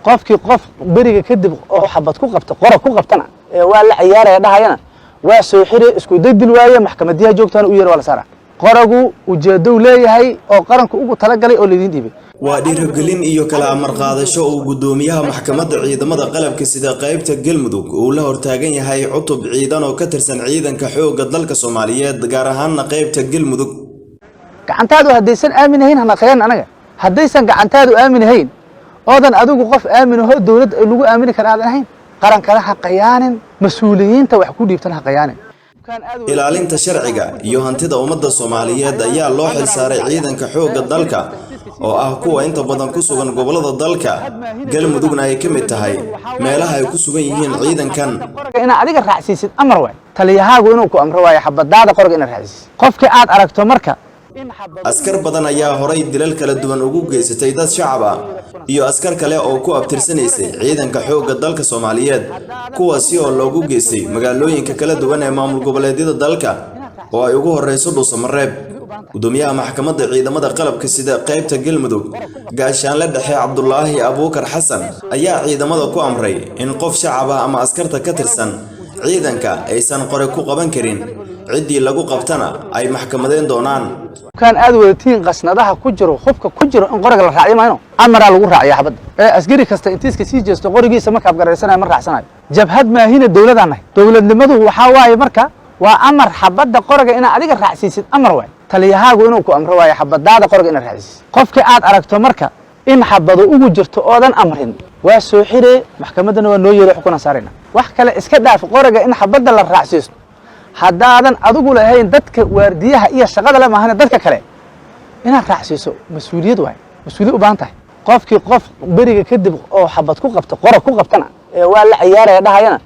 qof beriga kadib oo xabad ku qabta qora ku qabtana waa la ciyaaraya dhahayana waa soo xirey isku dadil waaye maxkamadiyaha joogtaan u yeer wala saara qoragu ujeedo leeyahay oo qaranku ugu tala galay oo leedin dhibay waa dhiirigelin iyo kala amar qaadasho oo gudoomiyaha maxkamadda ciidamada qalabka sida qaybta Galmudug uu la hortaagan yahay cutub ciidan oo ka tirsan ciidanka xoogga dalka Soomaaliyeed gaar ahaan qaybta Galmudug gacantaadu hadaysan aaminayn hana qeyn anaga hadaysan gacantaadu aaminayn oodan adigu qof aamin oo dawlad lagu aamini kara aan ahayn qaran kala xaqayaanin mas'uuliyiinta wax ku dhiibtan xaqayaanin ilaalinta sharciga iyo hantida ummadda Soomaaliyeed ayaa loo xil saaray ciidanka xoogga dalka oo ah kuwa inta badan ku sugan gobolada dalka Galmudugna ay ka mid tahay meelaha ay ku sugan yihiin ciidankan in adiga raacsiisid amar way taliyahaagu inuu ku amro way xabadaada qorga in raacsiis qofkii aad aragto marka askar badan ayaa horay dilal kala duwan ugu geysatay dad shacab ah iyo askar kale oo ku abtirsanaysay ciidanka xoogga dalka Soomaaliyeed kuwaasi oo loogu geysay magaalooyinka kala duwan ee maamul goboleedyada dalka oo ay ugu horeyso Dhuusamareeb gudoomiyaha maxkamadda ciidamada qalabka sida qaybta Galmudug gaashaanle dhexe Cabdullaahi Abuukar Xasan ayaa ciidamada ku amray in qof shacab ah ama askarta ka tirsan ciidanka aysan qore ku qaban karin cidii lagu qabtana ay maxkamadeen doonaan kan aad wadatiin qasnadaha ku jiro hubka ku jiro in qoriga la raaciyo maayno amara lagu raaciyo xabad askari kasta intiiska sii jeesto qorigiisa marka abgareysanayo mar raacsanayo jabhad maahina dawladanahay dawladnimadu waxa waaye marka waa amar xabada qoriga in adiga raacsiisid amar way taliyahaagu inuu ku amro waaye xabadaada qoriga in raacsiisid qofkii aad aragto marka in xabado ugu jirto oodan amrin waa soo xirey maxkamadana waa noo yeelay xukuna saarina wax kale iska dhaaf qoriga in xabada la raacsiisto haddaadan adigu lahayn dadka waardiyaha iyo shaqada la maahana dadka kale inaad raacsiiso mas'uuliyad waay mas'uuliyad u baahan tahay qofkii qof beriga kadib oo xabad ku qabta qora ku qabtana waa la ciyaaraya dhahayana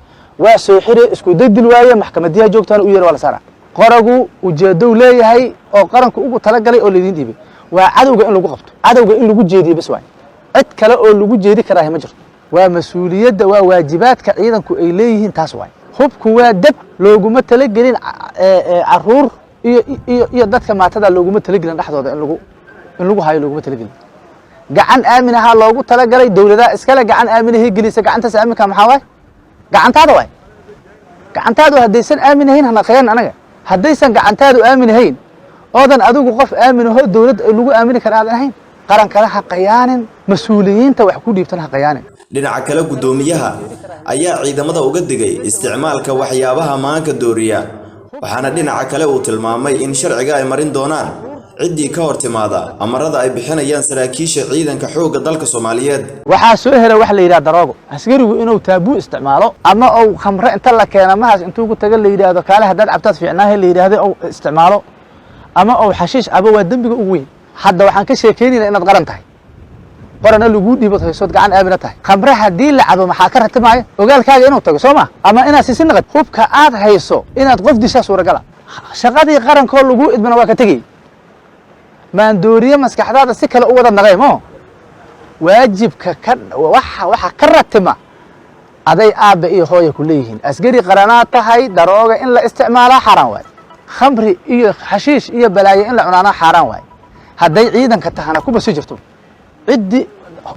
waa soo xirey isku dadil waaye maxkamadiyaha joogtaan u yeer wala saara qoragu ujeedo leeyahay oo qaranku ugu tala galay oo leedin dhibay waa cadawga in lagu qabto cadawga in lagu jeediyo bas waay cid kale oo lagu jeedi karaa ma jirto waa mas'uuliyadda waa waajibaadka ciidanku ay leeyihiin taas waay hubku waa dab looguma tala gelin caruur iyo dadka maatada looguma tala gelin dhaxdooda in lagu hayo looguma tala gelin gacan aamin ah loogu tala galay dawladda iskala gacan aamin ah gelisa gacantaas aaminka maxaa waay gacantaada waay gacantaadu hadaysan aaminayn hana qeyn anaga hadaysan gacantaadu aaminayn oodan adigu qof aamin oo dawlad lagu aamini kara aan ahayn qaran kala xaqayaanin mas'uuliyiinta wax ku dhiibtan xaqayaanin dhinaca kale gudoomiyaha ayaa ciidamada uga digay isticmaalka waxyaabaha maanka dooriya waxaana dhinaca kale uu tilmaamay in sharciga ay marin doonaan cidii ka hortimaada amarada ay bixinayaan saraakiisha ciidanka xoogga dalka Soomaaliyeed waxa soo heray wax la yiraahdo daroogo askarigu inuu taabuu isticmaalo ama uu khamro inta la keeno mahaas intuu ku taga la yiraahdo kaale hadad cabtaad fiicnaahay la yiraahdo oo isticmaalo ama uu xashiish aba waa dambiga ugu weyn hadda waxaan ka sheekeynaa inaad qaran tahay qorana lagu dhiibo haysood gacan aamina tahay khamra hadii la cabo maxaa ka ratibaya ogaalkaaga inuu tago Sooma ama inaad si naqad hubka aad hayso inaad qof disha suuragal shaqadii qaranka lagu idmana waa ka tagay maan dooriye maskaxdaada si kale u wada naqaymo waajibka waxa ka ratima aday aaba iyo hooyo ku leeyihiin askari qaranaad tahay darooga in la isticmaalo xaraan waay khamri iyo xashiish iyo balaayo in la cunaana xaraan waay haday ciidanka tahana ku basi jirto ciddi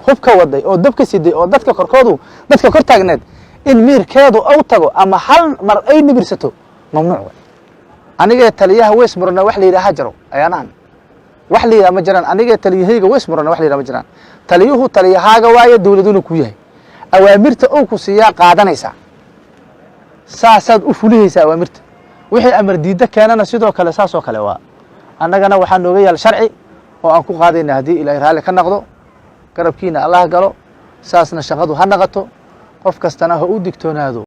hubka waday oo dabka siday oo dadka korkoodu dadka kor taagneed in miirkeedu uu tago ama hal mar ay nibirsato mamnuuc way aniga taliyaha wees murna wax la yiraahdo jaro ayaanahan wax la yiraahdo ma jiraan aniga taliyahayga wees murna wax la yiraahdo ma jiraan taliyuhu taliyahaaga waaye dawladuna ku yahay awaamirta oo ku siiya qaadanaysa saasaad u fulihaysa awaamirta wixii amar diida keenana sidoo kale saasoo kale waa annagana waxaan nooga yaal sharci oo aan ku qaadayna hadii Ilaahay raali ka noqdo garabkiina Allah galo saasna shaqadu ha naqato qof kastana ha u digtoonaado